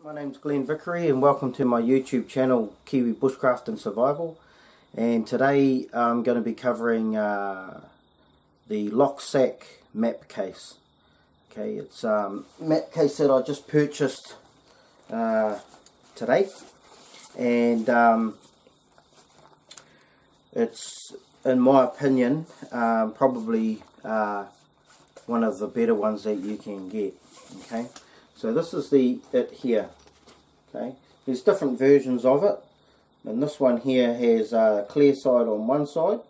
My name's Glenn Vickery and welcome to my YouTube channel Kiwi Bushcraft and Survival, and today I'm going to be covering the Loksak Map Case. Okay, it's a map case that I just purchased today, and it's, in my opinion, probably one of the better ones that you can get. Okay, so this is it here. Okay, there's different versions of it, and this one here has a clear side on one side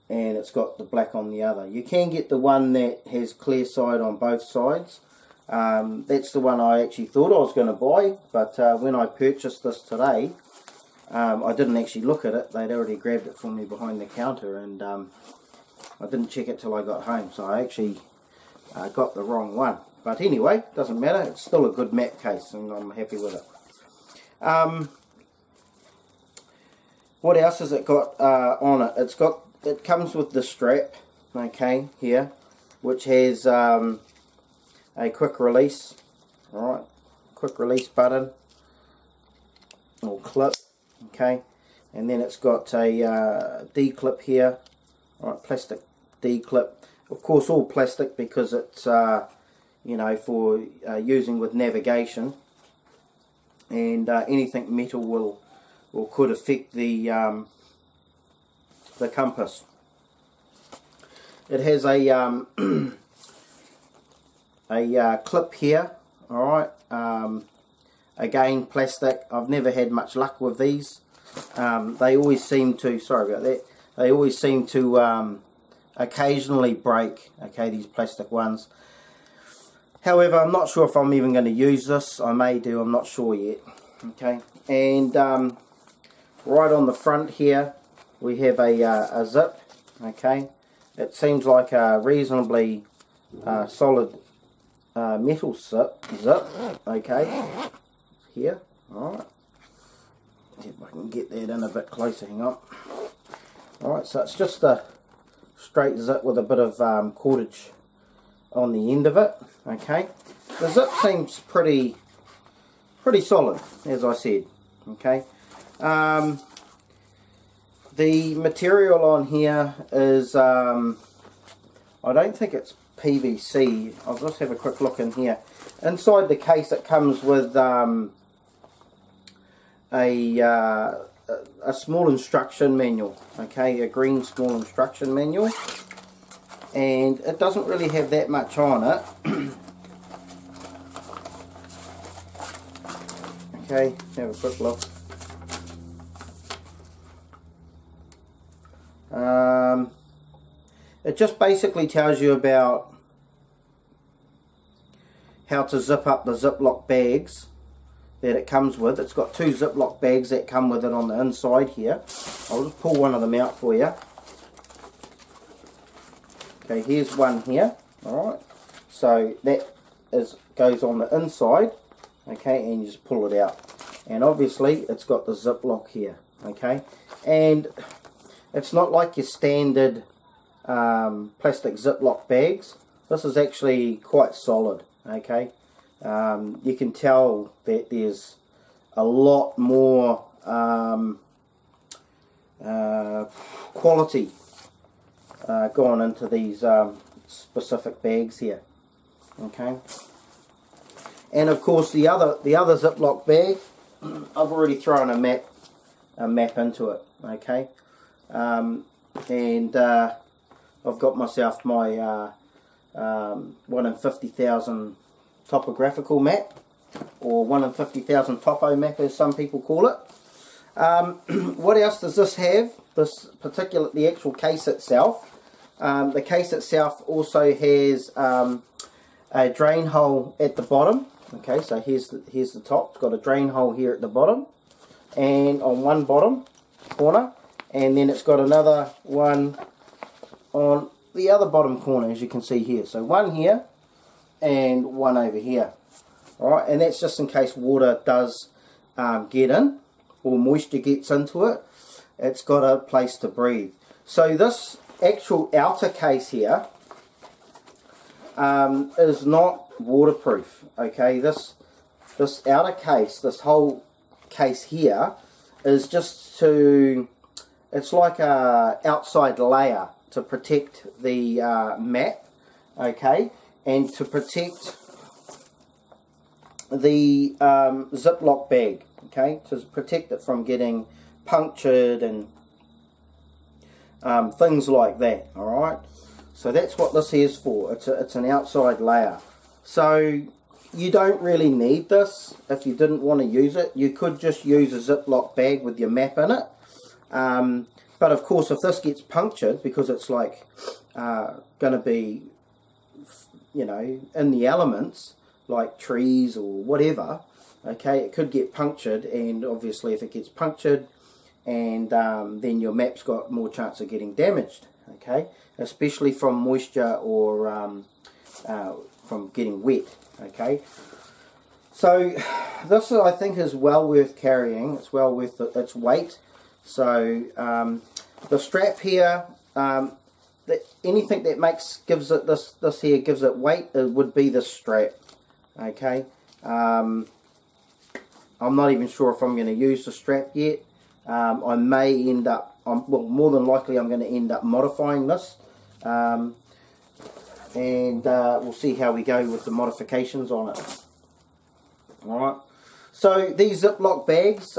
and it's got the black on the other. You can get the one that has clear side on both sides. That's the one I actually thought I was going to buy, but when I purchased this today, I didn't actually look at it. They'd already grabbed it for me behind the counter, and I didn't check it till I got home, so I actually got the wrong one. But anyway, doesn't matter, it's still a good map case and I'm happy with it. What else has it got on it? It comes with the strap, okay, here, which has a quick release, alright, quick release button or clip, okay, and then it's got a D-clip here, alright, plastic D-clip, of course all plastic because it's you know, for using with navigation, and anything metal will could affect the compass. It has a clip here, alright, again plastic. I've never had much luck with these. They always seem to, sorry about that, they always seem to occasionally break, okay, these plastic ones. However, I'm not sure if I'm even going to use this. I may do, I'm not sure yet. Okay, and right on the front here we have a zip. Okay, it seems like a reasonably solid metal zip. Okay, here, alright, see if I can get that in a bit closer, hang on. Alright, so it's just a straight zip with a bit of cordage on the end of it. Okay, the zip seems pretty solid, as I said. Okay, the material on here is I don't think it's PVC. I'll just have a quick look in here. Inside the case it comes with a small instruction manual, okay, a green small instruction manual, and it doesn't really have that much on it. Okay, have a quick look. It just basically tells you about how to zip up the Ziploc bags that it comes with. It's got two Ziploc bags that come with it on the inside here. I'll just pull one of them out for you. Okay, here's one here. Alright, so that goes on the inside, okay, and you just pull it out. And obviously it's got the Ziploc here, okay, and it's not like your standard plastic Ziploc bags. This is actually quite solid, okay. You can tell that there's a lot more quality gone into these specific bags here, okay. And of course the other Ziploc bag, I've already thrown a map into it, okay. And I've got myself my 1 in 50,000 topographical map, or 1 in 50,000 topo map as some people call it. What else does this have? The actual case itself. The case itself also has a drain hole at the bottom. Okay, so here's the top. It's got a drain hole here at the bottom, and on one bottom corner, and then it's got another one on the other bottom corner, as you can see here. So one here and one over here. Alright, and that's just in case water does get in, or moisture gets into it. It's got a place to breathe. So this actual outer case here is not waterproof. Okay, this outer case, this whole case here, is just to, it's like a outside layer to protect the map, okay, and to protect the Ziploc bag, okay, to protect it from getting punctured and things like that. Alright, so that's what this here is for. It's an outside layer. So you don't really need this if you didn't want to use it. You could just use a Ziploc bag with your map in it. But of course, if this gets punctured, because it's like going to be, you know, in the elements, like trees or whatever, okay, it could get punctured, and obviously if it gets punctured, and then your map's got more chance of getting damaged, okay, especially from moisture or from getting wet, okay. So this, I think, is well worth carrying. It's well worth its weight. So the strap here, anything that gives it this here gives it weight, it would be the strap, okay. I'm not even sure if I'm going to use the strap yet. I may end up, well, more than likely I'm going to end up modifying this, and we'll see how we go with the modifications on it. Alright, so these Ziploc bags,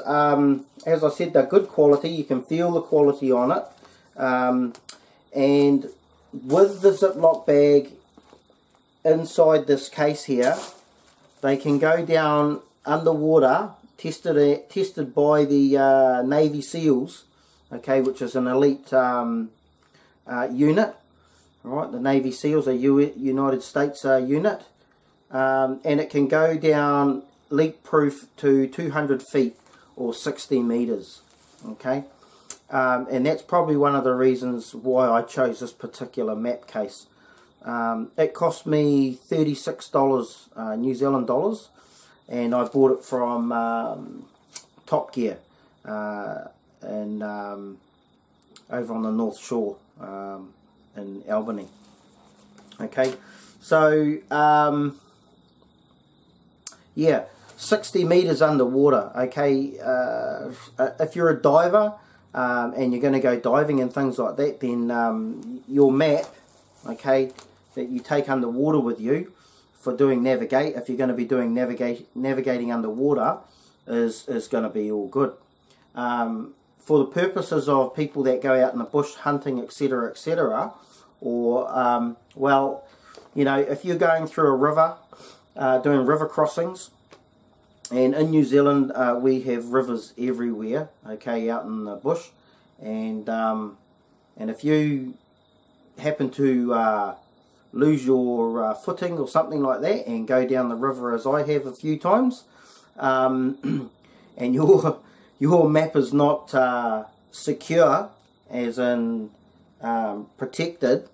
as I said, they're good quality. You can feel the quality on it, and with the Ziploc bag inside this case here, they can go down underwater, tested by the Navy SEALs, okay, which is an elite unit. Alright, the Navy SEALs are United States unit, and it can go down leak proof to 200 feet or 60 meters, okay, and that's probably one of the reasons why I chose this particular map case. It cost me $36 New Zealand dollars, and I bought it from Top Gear and over on the North Shore in Albany. Okay, so yeah, 60 meters underwater. Okay, if you're a diver and you're going to go diving and things like that, then your map, okay, that you take underwater with you for doing if you're going to be doing navigating underwater, is going to be all good. For the purposes of people that go out in the bush hunting, etc., etc., or well, you know, if you're going through a river, doing river crossings, and in New Zealand we have rivers everywhere, okay, out in the bush, and if you happen to lose your footing or something like that and go down the river, as I have a few times, and your map is not secure, as in protected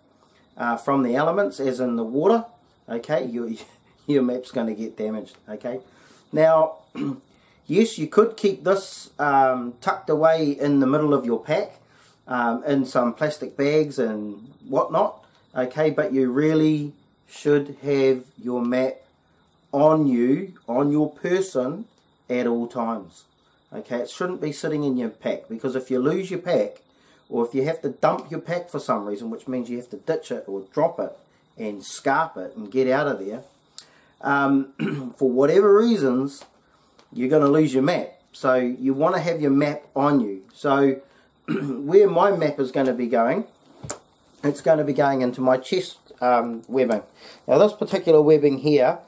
from the elements, as in the water, okay, your map's going to get damaged, okay. Now, yes, you could keep this tucked away in the middle of your pack, in some plastic bags and whatnot, okay, but you really should have your map on you, on your person, at all times. Okay, it shouldn't be sitting in your pack, because if you lose your pack, or if you have to dump your pack for some reason, which means you have to ditch it or drop it and scarp it and get out of there, for whatever reasons, you're going to lose your map. So you want to have your map on you. So where my map is going to be going, it's going to be going into my chest webbing. Now this particular webbing here,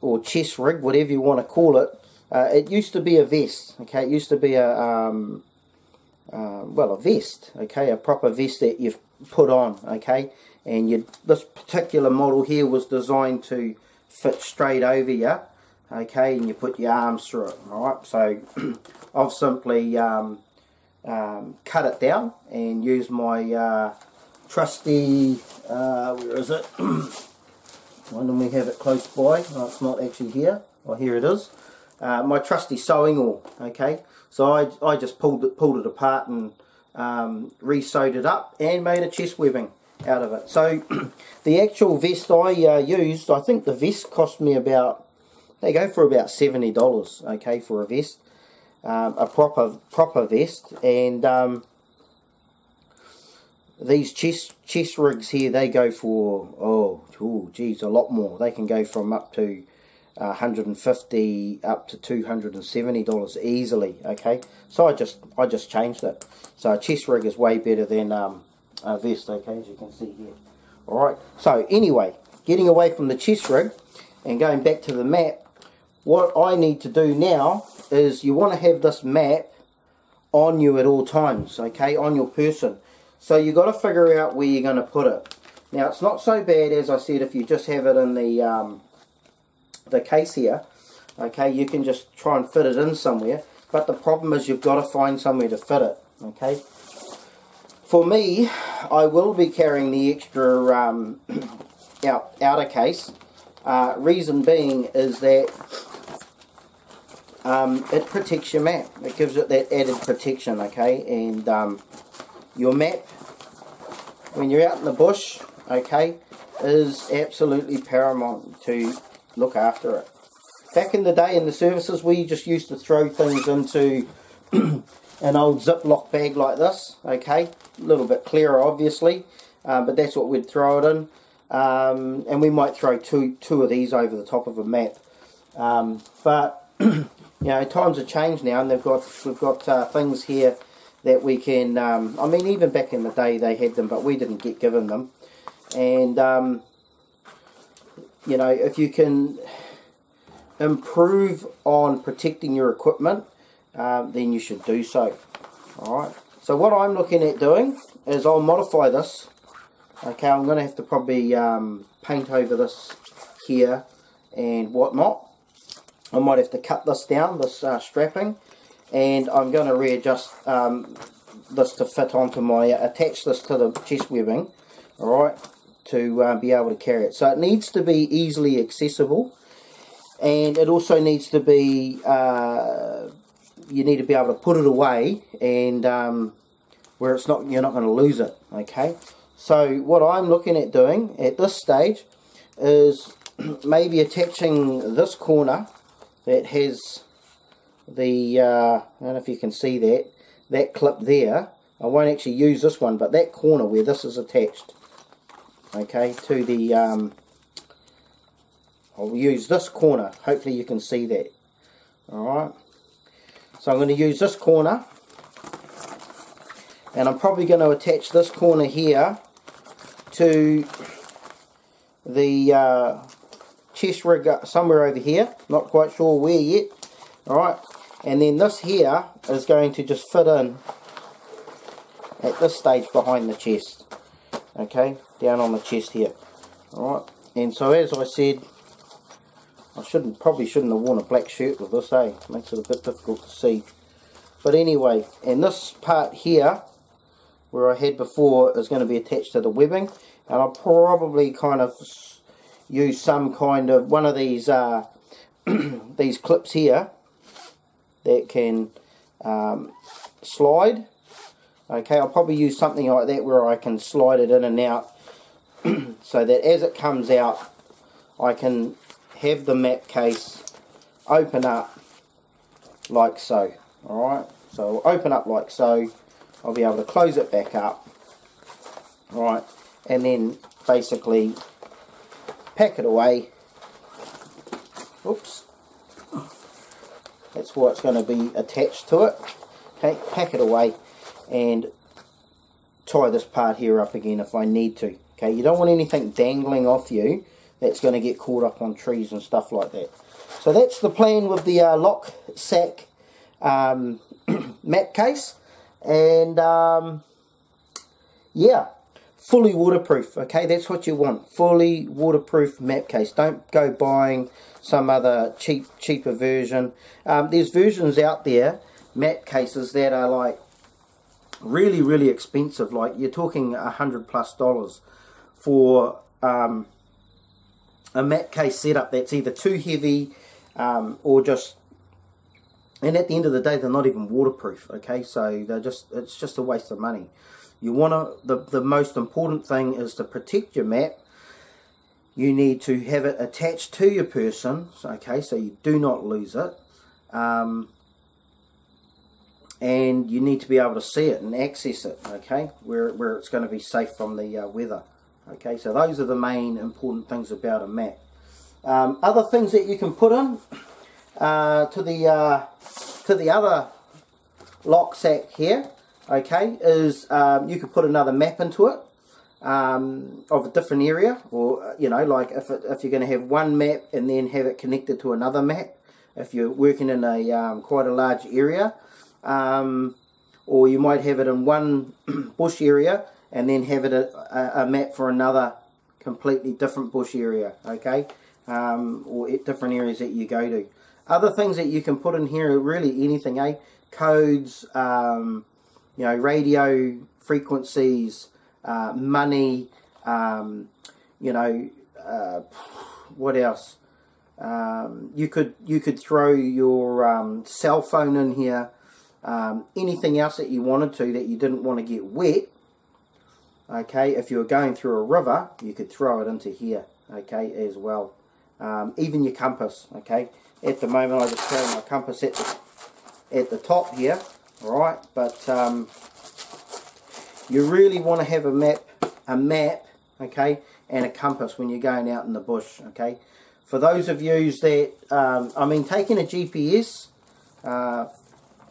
or chest rig, whatever you want to call it, it used to be a vest. Okay, it used to be a well, a vest. Okay, a proper vest that you've put on. Okay, and this particular model here was designed to fit straight over you. Okay, and you put your arms through it. All right, so I've simply cut it down and used my trusty, where is it? Why don't we have it close by? Oh, it's not actually here. Oh, here it is. My trusty sewing awl. Okay, so I just pulled it apart and re-sewed it up and made a chest webbing out of it. So the actual vest I used, I think the vest cost me about, they go for about $70, okay, for a vest, a proper vest. And these chest rigs here, they go for, oh geez, a lot more. They can go from up to $150 up to $270 easily. Okay, so I just changed it. So a chest rig is way better than a vest. Okay, as you can see here. All right. So anyway, getting away from the chest rig and going back to the map, what I need to do now is you want to have this map on you at all times. Okay, on your person. So you've got to figure out where you're going to put it. Now it's not so bad, as I said, if you just have it in the case here. Okay, you can just try and fit it in somewhere. But the problem is you've got to find somewhere to fit it. Okay. For me, I will be carrying the extra outer case. Reason being is that it protects your map. It gives it that added protection. Okay, and your map, when you're out in the bush, okay, is absolutely paramount to look after it. Back in the day in the services, we just used to throw things into an old Ziploc bag like this, okay, a little bit clearer obviously, but that's what we'd throw it in, and we might throw two of these over the top of a map, but you know, times have changed now, and we've got things here that we can, I mean, even back in the day they had them, but we didn't get given them. And you know, if you can improve on protecting your equipment, then you should do so. Alright, so what I'm looking at doing is I'll modify this. Okay, I'm going to have to probably paint over this here and whatnot. I might have to cut this down, this strapping, and I'm going to readjust this to fit onto my, attach this to the chest webbing, alright, to be able to carry it. So it needs to be easily accessible, and it also needs to be, you need to be able to put it away, and where it's not, you're not going to lose it, okay. So what I'm looking at doing at this stage is maybe attaching this corner that has the, I don't know if you can see that clip there. I won't actually use this one, but that corner where this is attached, okay, to the, I'll use this corner. Hopefully you can see that. Alright, so I'm going to use this corner, and I'm probably going to attach this corner here to the chest rig somewhere over here. Not quite sure where yet. Alright, and then this here is going to just fit in at this stage behind the chest. Okay, down on the chest here. Alright, and so as I said, I probably shouldn't have worn a black shirt with this, makes it a bit difficult to see. But anyway, and this part here, where I had before, is going to be attached to the webbing, and I'll probably kind of use some kind of one of these these clips here that can slide. Okay, I'll probably use something like that where I can slide it in and out so that as it comes out I can have the map case open up like so. Alright, so I'll open up like so, I'll be able to close it back up, alright, and then basically pack it away. Oops, that's what's going to be attached to it. Okay, pack it away and tie this part here up again if I need to. Okay, you don't want anything dangling off you that's going to get caught up on trees and stuff like that. So that's the plan with the Loksak map case, and yeah, fully waterproof. Okay, that's what you want, fully waterproof map case. Don't go buying some other cheaper version. There's versions out there, map cases, that are like really expensive, like you're talking $100+ for a map case setup that's either too heavy or just, and at the end of the day they're not even waterproof. Okay, so it's just a waste of money. You want to, the most important thing is to protect your map. You need to have it attached to your person, okay, so you do not lose it. And you need to be able to see it and access it, okay, where it's going to be safe from the weather. Okay, so those are the main important things about a map. Other things that you can put in to the other Loksak here, okay, is you could put another map into it of a different area, or you know, like if you're going to have one map and then have it connected to another map, if you're working in a quite a large area, or you might have it in one bush area and then have it a map for another completely different bush area, okay, or different areas that you go to. Other things that you can put in here are really anything, codes, you know, radio frequencies, money, you know, what else? You could throw your cell phone in here, anything else that you wanted to that you didn't want to get wet. Okay, if you were going through a river, you could throw it into here, okay, as well. Even your compass, okay. At the moment, I just carry my compass at the top here, alright, but you really want to have a map, okay, and a compass when you're going out in the bush, okay. For those of you that, I mean, taking a GPS,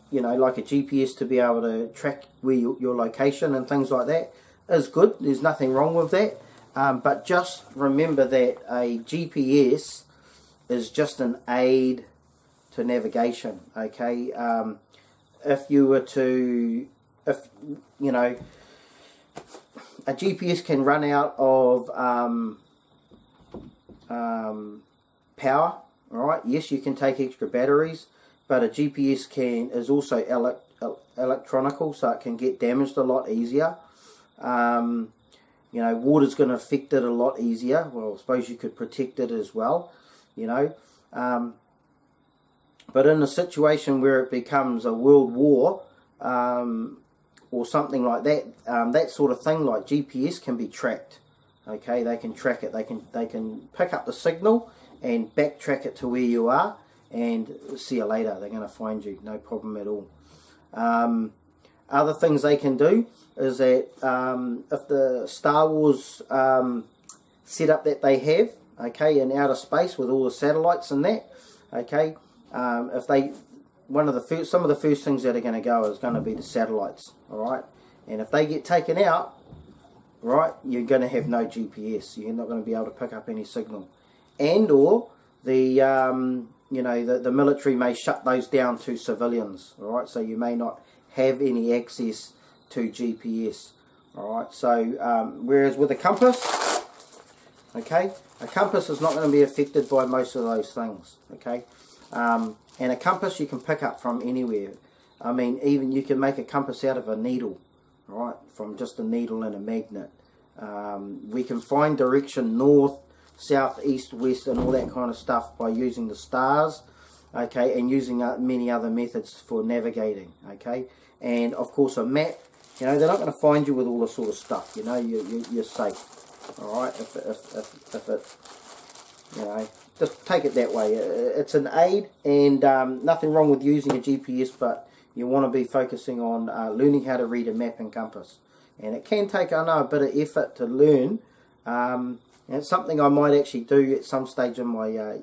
you know, like a GPS to be able to track where your location and things like that is good. There's nothing wrong with that. But just remember that a GPS is just an aid to navigation, okay? If you were to, you know, a GPS can run out of power, alright? Yes, you can take extra batteries, but a GPS is also electronical, so it can get damaged a lot easier. You know, water's going to affect it a lot easier. Well, I suppose you could protect it as well, you know. But in a situation where it becomes a world war, or something like that, that sort of thing, like GPS can be tracked. Okay, they can track it. They can pick up the signal and backtrack it to where you are, and see you later. They're going to find you, no problem at all. Other things they can do is that if the Star Wars setup that they have, okay, in outer space with all the satellites and that, okay, if they, some of the first things that are going to go is going to be the satellites, all right, and if they get taken out, right, you're going to have no GPS. You're not going to be able to pick up any signal, and or the you know, the military may shut those down to civilians, all right, so you may not have any access to GPS, all right. So whereas with a compass, okay, a compass is not going to be affected by most of those things, okay. And a compass you can pick up from anywhere. I mean, even you can make a compass out of a needle, right, from just a needle and a magnet. We can find direction north, south, east, west, and all that kind of stuff by using the stars, okay, and using many other methods for navigating, okay. And of course a map, you know, they're not going to find you with all this sort of stuff, you know, you're safe, all right, if it, you know, just take it that way. It's an aid, and nothing wrong with using a GPS, but you want to be focusing on learning how to read a map and compass. And it can take, I know, a bit of effort to learn, and it's something I might actually do at some stage in my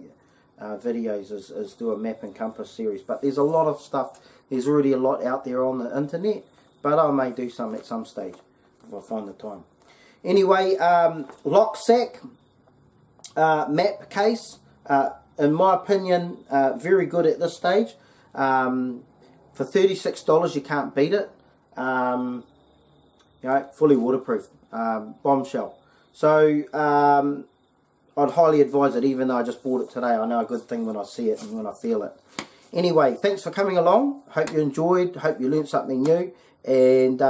videos, is do a map and compass series. But there's a lot of stuff, there's already a lot out there on the internet, but I may do some at some stage if I find the time. Anyway, Loksak Map Case, in my opinion, very good at this stage. For $36 you can't beat it. You know, fully waterproof, bombshell. So I'd highly advise it, even though I just bought it today. I know a good thing when I see it and when I feel it. Anyway, thanks for coming along. Hope you enjoyed, hope you learned something new, and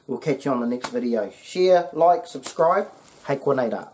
we'll catch you on the next video. Share, like, subscribe. Hei kōnei rā.